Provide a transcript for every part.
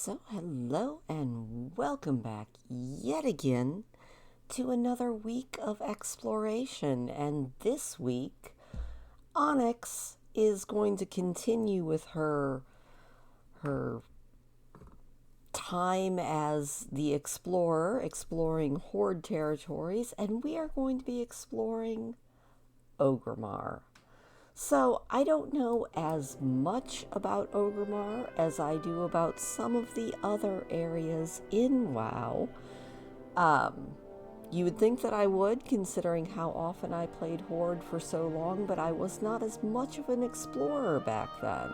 So, hello and welcome back yet again to another week of exploration. And this week, Onyx is going to continue with her time as the explorer, exploring Horde territories, and we are going to be exploring Orgrimmar. So, I don't know as much about Orgrimmar as I do about some of the other areas in WoW. You would think that I would, considering how often I played Horde for so long, but I was not as much of an explorer back then.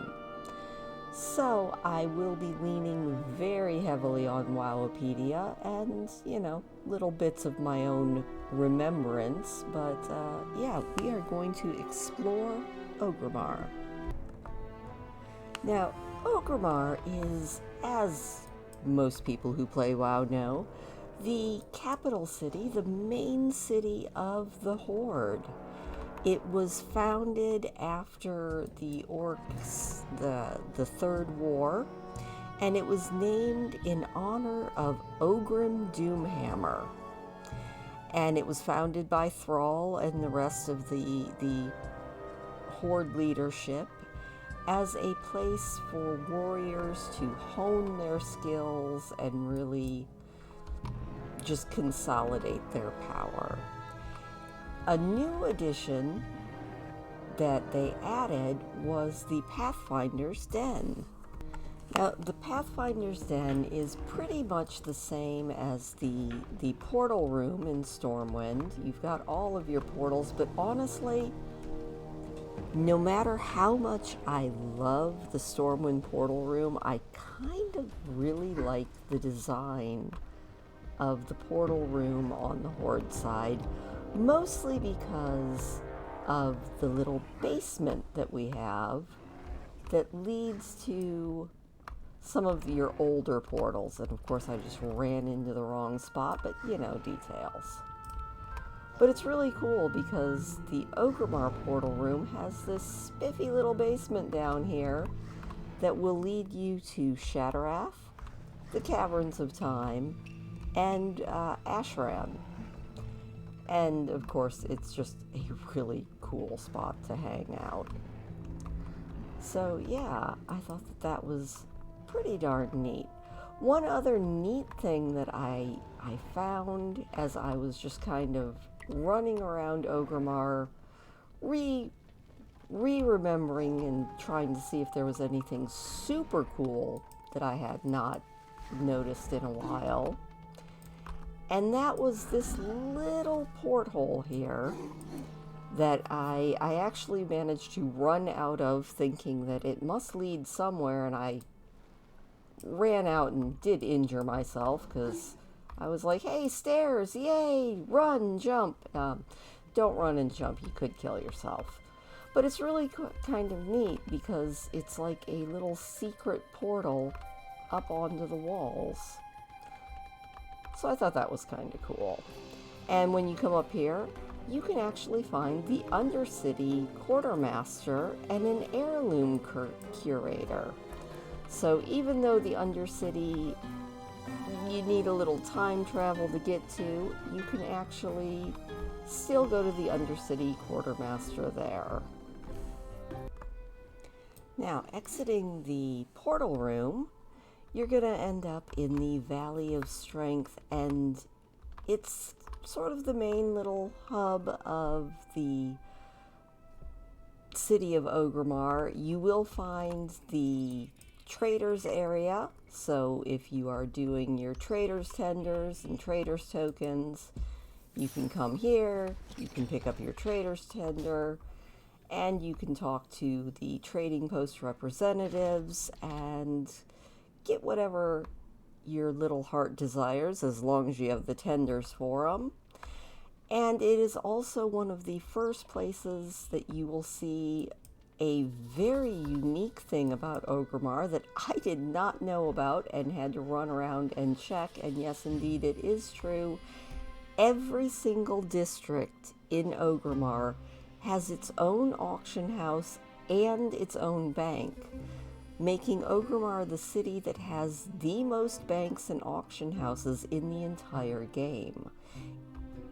So, I will be leaning very heavily on Wowopedia and, little bits of my own remembrance, but yeah, we are going to explore Orgrimmar. Now, Orgrimmar is, as most people who play WoW know, the capital city, the main city of the Horde. It was founded after the Orcs, the Third War, and it was named in honor of Orgrimmar Doomhammer. And it was founded by Thrall and the rest of the Horde leadership as a place for warriors to hone their skills and really just consolidate their power. A new addition that they added was the Pathfinder's Den. Now, the Pathfinder's Den is pretty much the same as the portal room in Stormwind. You've got all of your portals, but honestly, no matter how much I love the Stormwind portal room, I kind of really like the design of the portal room on the Horde side, mostly because of the little basement that we have that leads to some of your older portals. And of course I just ran into the wrong spot, but details. But it's really cool because the Orgrimmar portal room has this spiffy little basement down here that will lead you to Shattrath, the Caverns of Time, and Ashran. And of course, it's just a really cool spot to hang out. So yeah, I thought that was pretty darn neat. One other neat thing that I found as I was just kind of running around Orgrimmar, remembering and trying to see if there was anything super cool that I had not noticed in a while. And that was this little porthole here that I actually managed to run out of, thinking that it must lead somewhere, and I ran out and did injure myself because I was like, hey, stairs, yay, run, jump. Don't run and jump, you could kill yourself. But it's really kind of neat because it's like a little secret portal up onto the walls. So I thought that was kind of cool. And when you come up here, you can actually find the Undercity Quartermaster and an heirloom curator. So even though the Undercity, you need a little time travel to get to, you can actually still go to the Undercity Quartermaster there. Now, exiting the portal room, you're going to end up in the Valley of Strength, and it's sort of the main little hub of the city of Orgrimmar. You will find the traders area, so if you are doing your traders tenders and traders tokens, you can come here, you can pick up your traders tender, and you can talk to the trading post representatives and get whatever your little heart desires, as long as you have the tenders for them. And it is also one of the first places that you will see a very unique thing about Orgrimmar that I did not know about and had to run around and check. And yes, indeed, it is true. Every single district in Orgrimmar has its own auction house and its own bank. making Orgrimmar the city that has the most banks and auction houses in the entire game.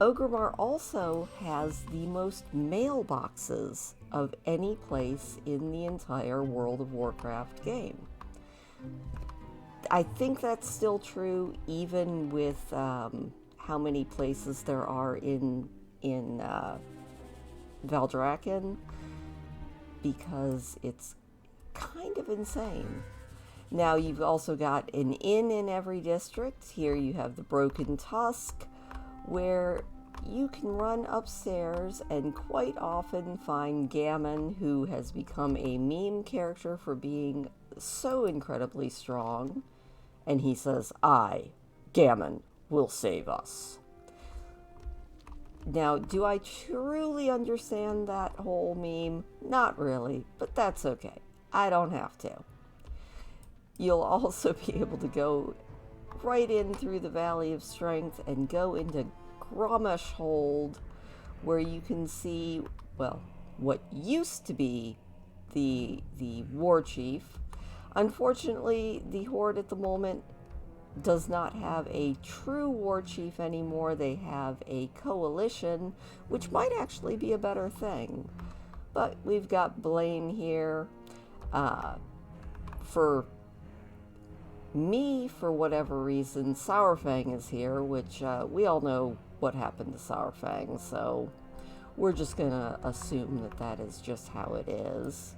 Orgrimmar also has the most mailboxes of any place in the entire World of Warcraft game. I think that's still true even with how many places there are in Valdrakken, because it's kind of insane. Now you've also got an inn in every district. Here you have the Broken Tusk, where you can run upstairs and quite often find Gammon, who has become a meme character for being so incredibly strong. And he says, "I, Gammon, will save us." Now, do I truly understand that whole meme? Not really, but that's okay. I don't have to. You'll also be able to go right in through the Valley of Strength and go into Grommash Hold, where you can see, well, what used to be the war chief. Unfortunately, the Horde at the moment does not have a true war chief anymore. They have a coalition, which might actually be a better thing. But we've got Blaine here. For me, for whatever reason, Sourfang is here, which we all know what happened to Sourfang, so we're just gonna assume that that is just how it is.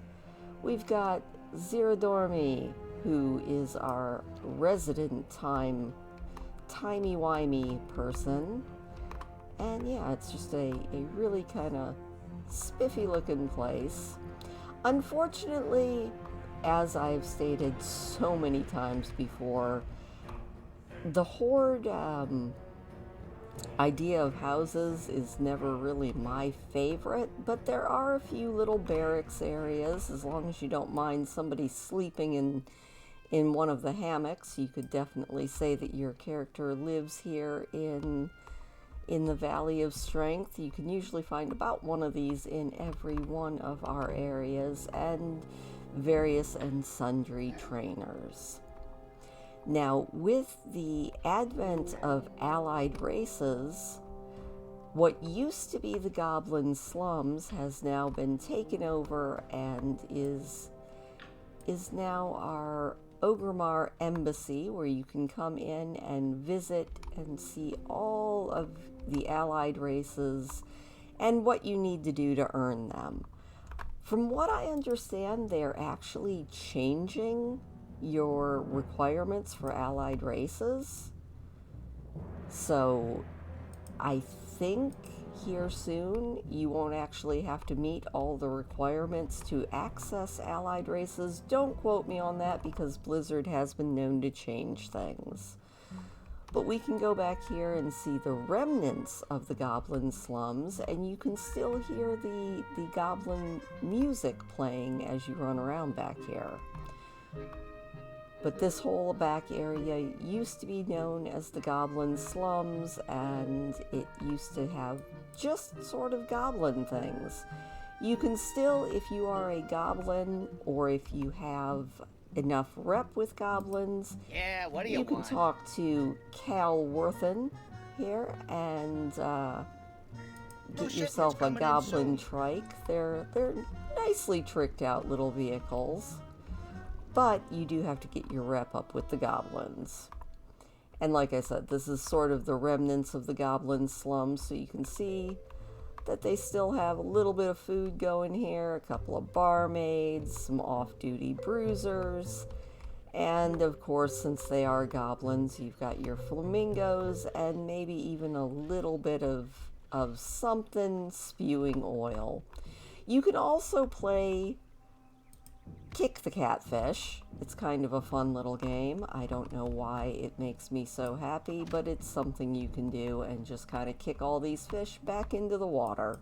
We've got Zerodormi, who is our resident timey-wimey person. And yeah, it's just a really kind of spiffy looking place. Unfortunately, as I've stated so many times before, the Horde idea of houses is never really my favorite, but there are a few little barracks areas. As long as you don't mind somebody sleeping in one of the hammocks, you could definitely say that your character lives here in the Valley of Strength. You can usually find about one of these in every one of our areas, and various and sundry trainers. Now, with the advent of allied races, what used to be the Goblin slums has now been taken over and is now our Orgrimmar embassy, where you can come in and visit and see all of the allied races and what you need to do to earn them. From what I understand, they're actually changing your requirements for allied races. So I think here soon you won't actually have to meet all the requirements to access allied races. Don't quote me on that, because Blizzard has been known to change things. But we can go back here and see the remnants of the Goblin slums, and you can still hear the Goblin music playing as you run around back here. But this whole back area used to be known as the Goblin slums, and it used to have just sort of goblin things. You can still, if you are a goblin, or if you have enough rep with goblins, Yeah, what do you can want? talk to Cal Worthen here and get yourself a goblin trike. They're nicely tricked out little vehicles, but you do have to get your rep up with the goblins. And like I said, this is sort of the remnants of the Goblin slums, so you can see that they still have a little bit of food going here, a couple of barmaids, some off-duty bruisers, and of course, since they are goblins, you've got your flamingos and maybe even a little bit of something spewing oil. You can also play Kick the Catfish. It's kind of a fun little game. I don't know why it makes me so happy, but it's something you can do, and just kind of kick all these fish back into the water.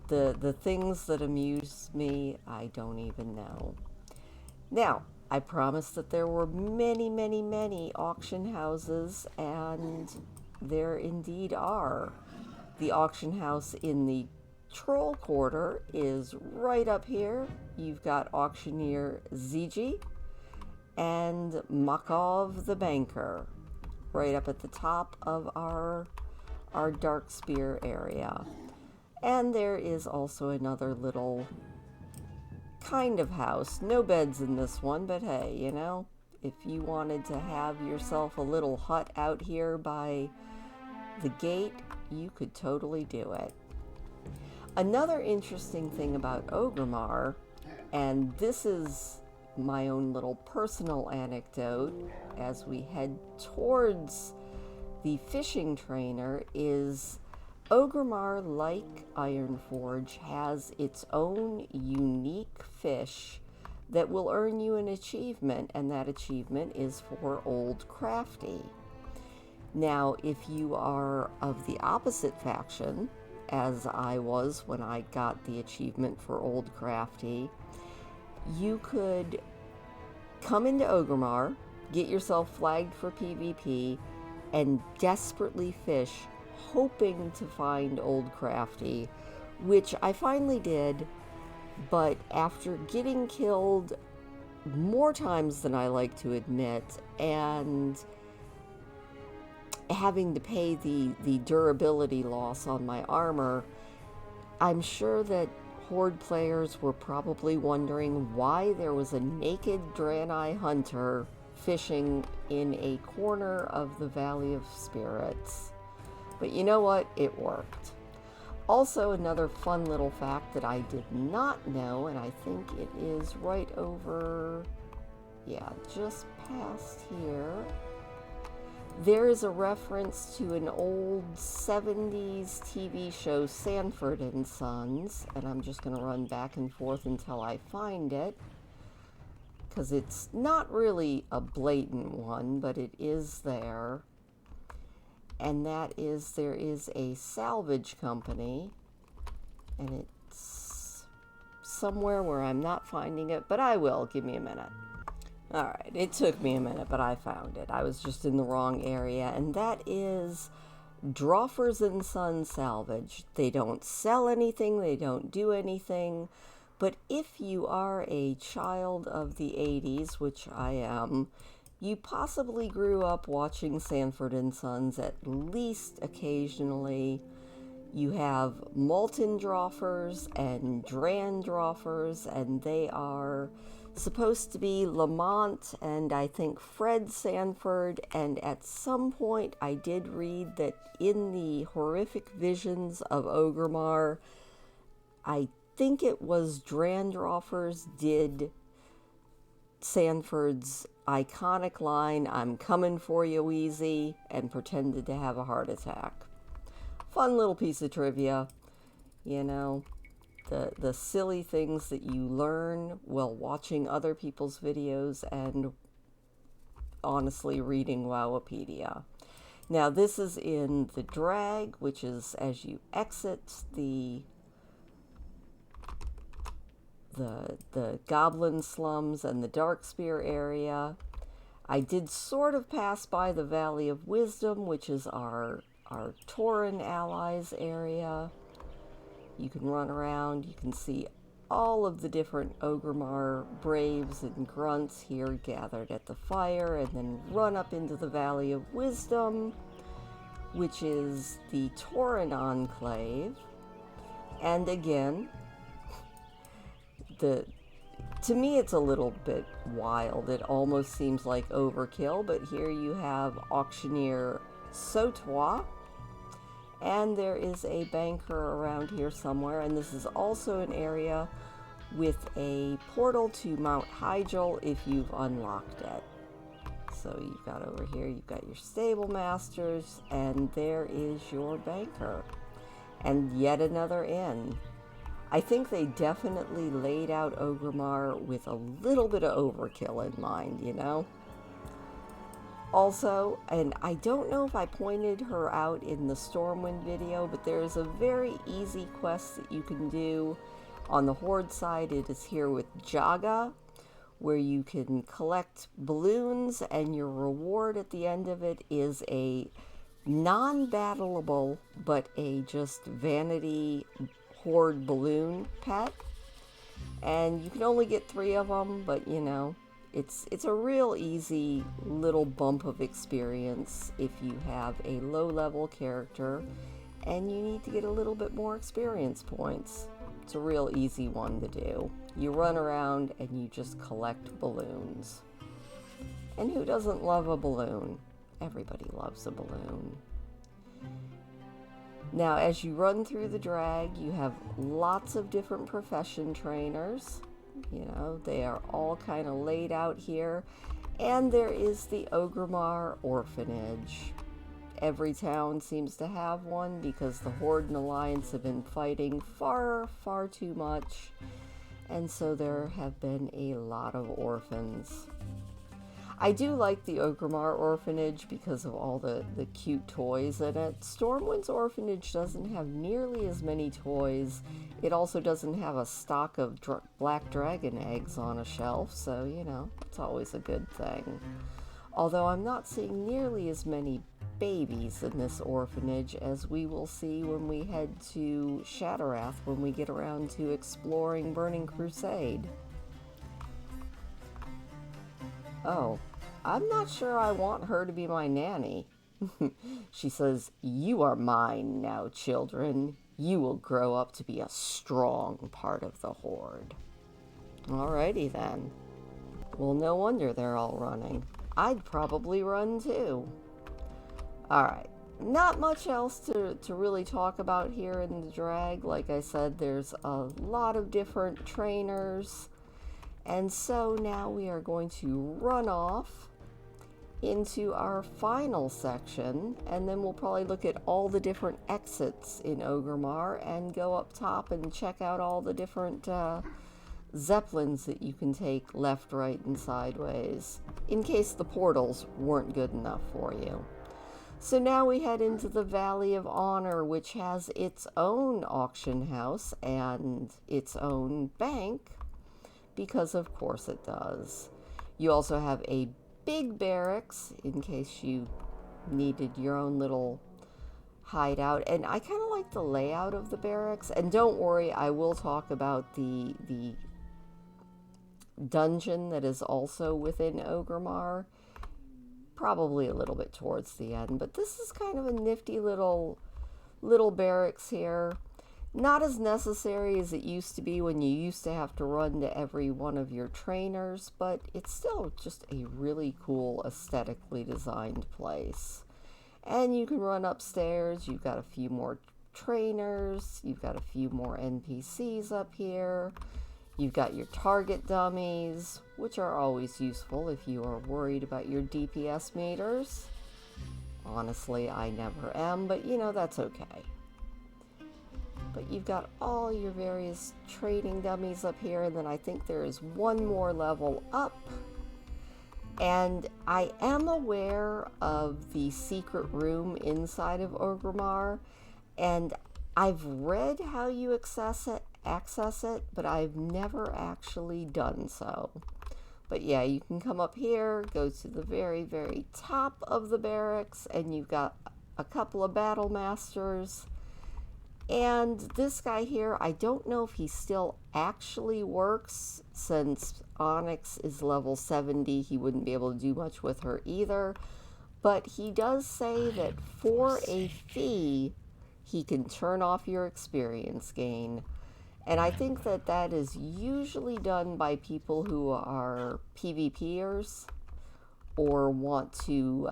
The things that amuse me, I don't even know. Now, I promised that there were many, many, many auction houses, and there indeed are. The auction house in the Troll Quarter is right up here. You've got Auctioneer Ziji and Makov the Banker right up at the top of our Dark Spear area. And there is also another little kind of house. No beds in this one, but hey, you know, if you wanted to have yourself a little hut out here by the gate, you could totally do it. Another interesting thing about Orgrimmar, and this is my own little personal anecdote as we head towards the fishing trainer, is Orgrimmar, like Ironforge, has its own unique fish that will earn you an achievement, and that achievement is for Old Crafty. Now, if you are of the opposite faction, as I was when I got the achievement for Old Crafty, you could come into Orgrimmar, get yourself flagged for PvP, and desperately fish, hoping to find Old Crafty, which I finally did, but after getting killed more times than I like to admit, and having to pay the durability loss on my armor, I'm sure that Horde players were probably wondering why there was a naked Draenei hunter fishing in a corner of the Valley of Spirits. But you know what? It worked. Also, another fun little fact that I did not know, and I think it is right over, yeah, just past here. There is a reference to an old 70s TV show, Sanford and Sons, and I'm just going to run back and forth until I find it, because it's not really a blatant one, but it is there. And that is, there is a salvage company, and it's somewhere where I'm not finding it, but I will. Give me a minute. Alright, it took me a minute, but I found it. I was just in the wrong area, and that is Drawfers and Son Salvage. They don't sell anything, they don't do anything, but if you are a child of the 80s, which I am, you possibly grew up watching Sanford and Sons at least occasionally. You have Molten Drawfers and Dran Drawfers, and they are supposed to be Lamont and I think Fred Sanford, and at some point I did read that in the horrific visions of Orgrimmar, I think it was Drandroffers did Sanford's iconic line, "I'm coming for you, Wheezy," and pretended to have a heart attack. Fun little piece of trivia, you know. The silly things that you learn while watching other people's videos and honestly reading Wowipedia. Now this is in the drag, which is as you exit the Goblin Slums and the Darkspear area. I did sort of pass by the Valley of Wisdom, which is our Tauren allies area. You can run around, you can see all of the different Orgrimmar braves and grunts here gathered at the fire, and then run up into the Valley of Wisdom, which is the Tauren Enclave. And again, to me it's a little bit wild. It almost seems like overkill, but here you have Auctioneer Sautois, and there is a banker around here somewhere, and this is also an area with a portal to Mount Hyjal if you've unlocked it. So you've got over here, you've got your stable masters, and there is your banker. And yet another inn. I think they definitely laid out Orgrimmar with a little bit of overkill in mind, you know? Also, and I don't know if I pointed her out in the Stormwind video, but there is a very easy quest that you can do on the Horde side. It is here with Jaga, where you can collect balloons, and your reward at the end of it is a non-battleable, but a just vanity Horde balloon pet. And you can only get 3 of them, but you know, it's a real easy little bump of experience if you have a low level character and you need to get a little bit more experience points. It's a real easy one to do. You run around and you just collect balloons. And who doesn't love a balloon? Everybody loves a balloon. Now, as you run through the drag, you have lots of different profession trainers. You know, they are all kind of laid out here. And there is the Orgrimmar orphanage. Every town seems to have one because the Horde and Alliance have been fighting far, far too much. And so there have been a lot of orphans. I do like the Orgrimmar orphanage because of all the cute toys in it. Stormwind's orphanage doesn't have nearly as many toys. It also doesn't have a stock of black dragon eggs on a shelf, so, you know, it's always a good thing. Although I'm not seeing nearly as many babies in this orphanage as we will see when we head to Shattrath when we get around to exploring Burning Crusade. Oh, I'm not sure I want her to be my nanny. She says, "You are mine now, children. You will grow up to be a strong part of the Horde." Alrighty then. Well, no wonder they're all running. I'd probably run too. Alright, not much else to really talk about here in the drag. Like I said, there's a lot of different trainers. And so now we are going to run off into our final section, and then we'll probably look at all the different exits in Orgrimmar and go up top and check out all the different zeppelins that you can take left, right, and sideways, in case the portals weren't good enough for you. So now we head into the Valley of Honor, which has its own auction house and its own bank, because of course it does. You also have a big barracks in case you needed your own little hideout, and I kind of like the layout of the barracks. And don't worry, I will talk about the dungeon that is also within Orgrimmar probably a little bit towards the end, but this is kind of a nifty little barracks here. Not as necessary as it used to be when you used to have to run to every one of your trainers, but it's still just a really cool, aesthetically designed place. And you can run upstairs. You've got a few more trainers. You've got a few more NPCs up here. You've got your target dummies, which are always useful if you are worried about your DPS meters. Honestly, I never am, but you know, that's okay. But you've got all your various trading dummies up here, and then I think there is one more level up. And I am aware of the secret room inside of Orgrimmar, and I've read how you access it, but I've never actually done so. But yeah, you can come up here, go to the very, very top of the barracks, and you've got a couple of battle masters. And this guy here, I don't know if he still actually works, since Onyx is level 70, he wouldn't be able to do much with her either. But he does say that for a fee, he can turn off your experience gain. And I think that that is usually done by people who are PvPers or want to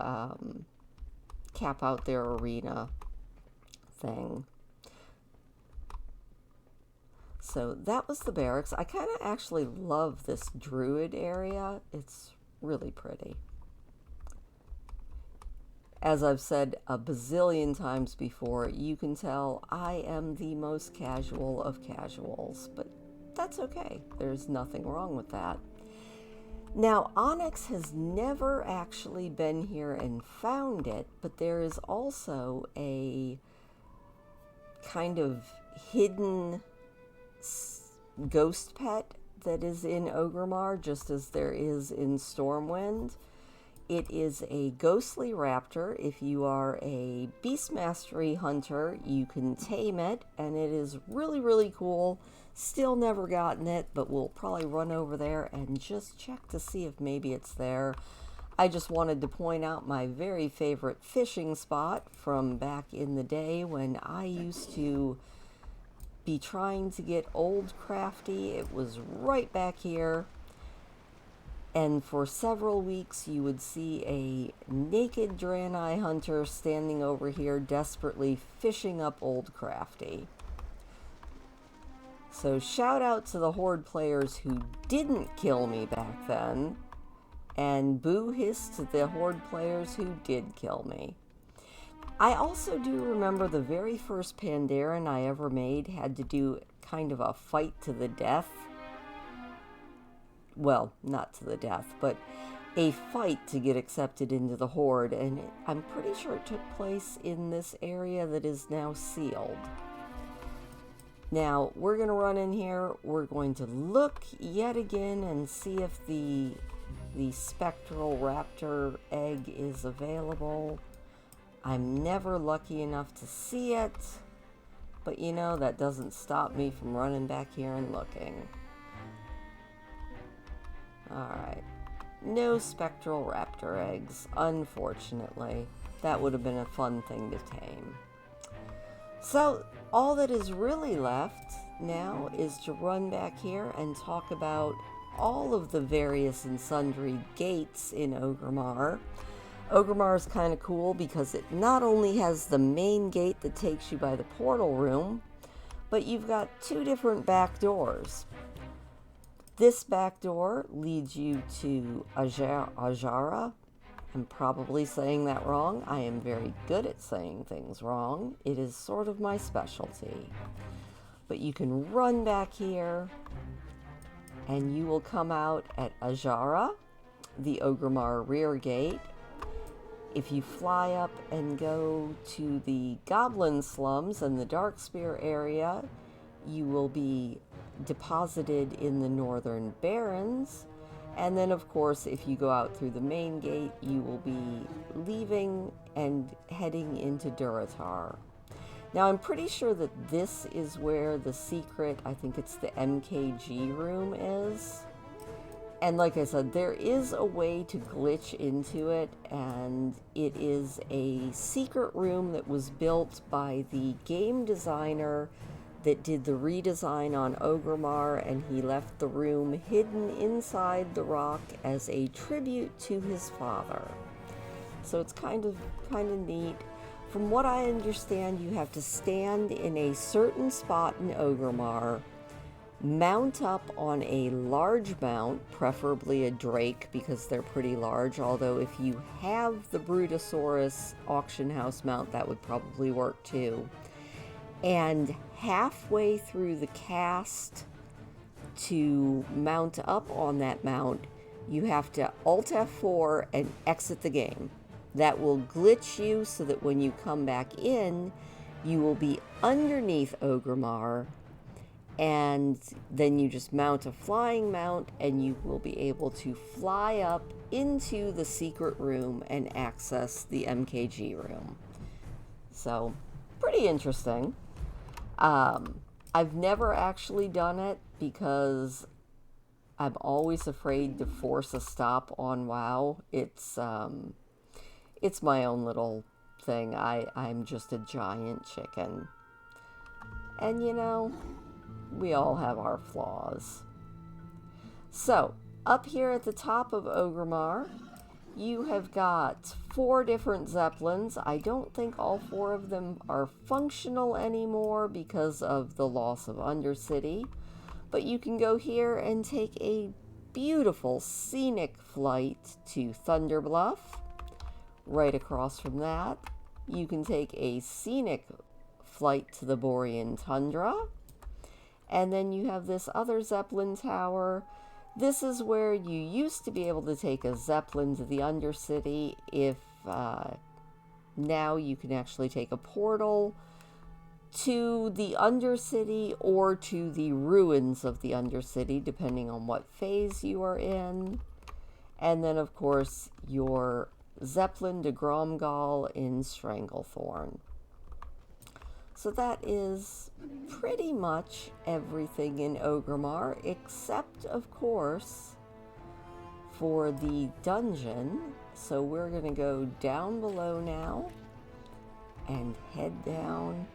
cap out their arena thing. So that was the barracks. I kind of actually love this druid area. It's really pretty. As I've said a bazillion times before, you can tell I am the most casual of casuals, but that's okay. There's nothing wrong with that. Now, Onyx has never actually been here and found it, but there is also a kind of hidden ghost pet that is in Orgrimmar, just as there is in Stormwind. It is a ghostly raptor. If you are a beast mastery hunter, you can tame it, and it is really, really cool. Still never gotten it, but we'll probably run over there and just check to see if maybe it's there. I just wanted to point out my very favorite fishing spot from back in the day when I used to be trying to get old crafty. It was right back here. And for several weeks, you would see a naked Draenei hunter standing over here desperately fishing up old crafty. So shout out to the Horde players who didn't kill me back then, and boo hiss to the Horde players who did kill me. I also do remember the very first Pandaren I ever made had to do kind of a fight to the death. Well, not to the death, but a fight to get accepted into the Horde, and I'm pretty sure it took place in this area that is now sealed. Now, we're going to run in here, we're going to look yet again and see if the spectral raptor egg is available. I'm never lucky enough to see it, but you know, that doesn't stop me from running back here and looking. Alright, no spectral raptor eggs, unfortunately. That would have been a fun thing to tame. So, all that is really left now is to run back here and talk about all of the various and sundry gates in Orgrimmar. Orgrimmar is kind of cool because it not only has the main gate that takes you by the portal room, but you've got two different back doors. This back door leads you to Ajara. I'm probably saying that wrong. I am very good at saying things wrong. It is sort of my specialty. But you can run back here, and you will come out at Ajara, the Orgrimmar rear gate. If you fly up and go to the Goblin Slums and the Darkspear area, you will be deposited in the Northern Barrens, and then of course if you go out through the main gate you will be leaving and heading into Durotar. Now I'm pretty sure that this is where the secret, I think it's the MKG room is, and like I said, there is a way to glitch into it, and it is a secret room that was built by the game designer that did the redesign on Orgrimmar, and he left the room hidden inside the rock as a tribute to his father. So it's kind of neat. From what I understand, you have to stand in a certain spot in Orgrimmar, mount up on a large mount, preferably a drake because they're pretty large, although if you have the Brutosaurus auction house mount, that would probably work too. And halfway through the cast to mount up on that mount, you have to Alt F4 and exit the game. That will glitch you so that when you come back in, you will be underneath Orgrimmar, and then you just mount a flying mount and you will be able to fly up into the secret room and access the MKG room. So, pretty interesting. I've never actually done it because I'm always afraid to force a stop on WoW. It's my own little thing. I'm just a giant chicken. And you know, we all have our flaws. So, up here at the top of Orgrimmar, you have got 4 different Zeppelins. I don't think all 4 of them are functional anymore because of the loss of Undercity. But you can go here and take a beautiful scenic flight to Thunderbluff. Right across from that, you can take a scenic flight to the Borean Tundra. And then you have this other Zeppelin tower. This is where you used to be able to take a Zeppelin to the Undercity. If now you can actually take a portal to the Undercity or to the ruins of the Undercity, depending on what phase you are in. And then, of course, your Zeppelin de Gromgal in Stranglethorn. So that is pretty much everything in Orgrimmar, except, of course, for the dungeon. So we're going to go down below now and head down.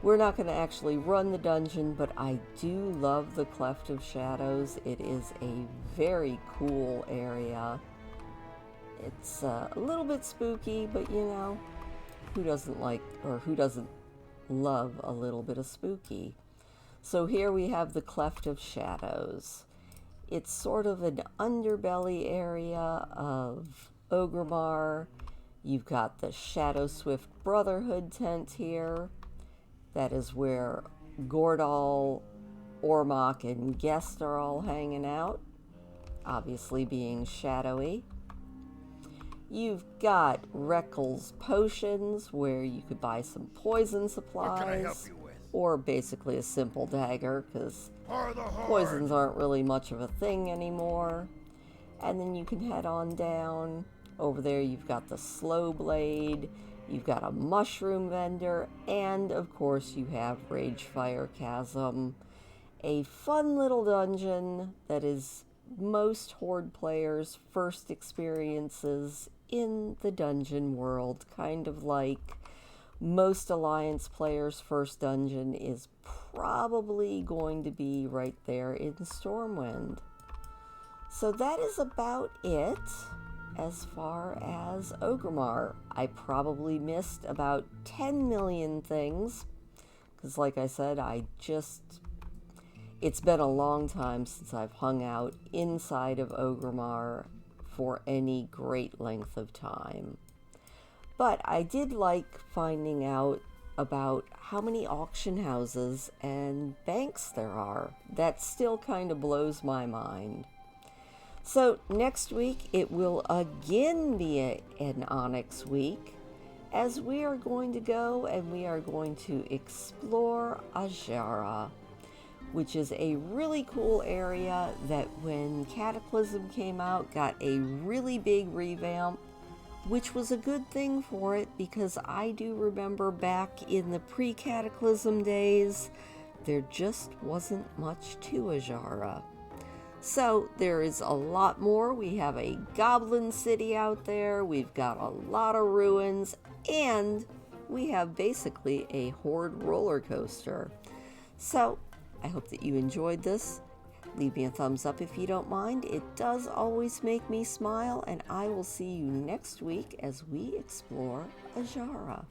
We're not going to actually run the dungeon, but I do love the Cleft of Shadows. It is a very cool area. It's a little bit spooky, but you know, who doesn't like, or who doesn't love a little bit of spooky? So here we have the Cleft of Shadows. It's sort of an underbelly area of Orgrimmar. You've got the Shadow Swift Brotherhood tent here. That is where Gordal, Ormok, and Guest are all hanging out, obviously being shadowy. You've got Reckel's Potions, where you could buy some poison supplies, What can I help you with? or basically a simple dagger, because poisons aren't really much of a thing anymore. And then you can head on down. Over there you've got the Slow Blade, you've got a mushroom vendor, and of course you have Ragefire Chasm, a fun little dungeon that is most Horde players' first experiences in the dungeon world, kind of like most Alliance players' first dungeon is probably going to be right there in Stormwind. So that is about it as far as Orgrimmar. I probably missed about 10 million things, because like I said, it's been a long time since I've hung out inside of Orgrimmar for any great length of time. But I did like finding out about how many auction houses and banks there are. That still kind of blows my mind. So next week it will again be an Onyx week, as we are going to go and we are going to explore Azeroth, which is a really cool area that when Cataclysm came out got a really big revamp, which was a good thing for it, because I do remember back in the pre-Cataclysm days, there just wasn't much to Azeroth. So there is a lot more. We have a goblin city out there, we've got a lot of ruins, and we have basically a Horde roller coaster. So I hope that you enjoyed this. Leave me a thumbs up if you don't mind. It does always make me smile, and I will see you next week as we explore Azeroth.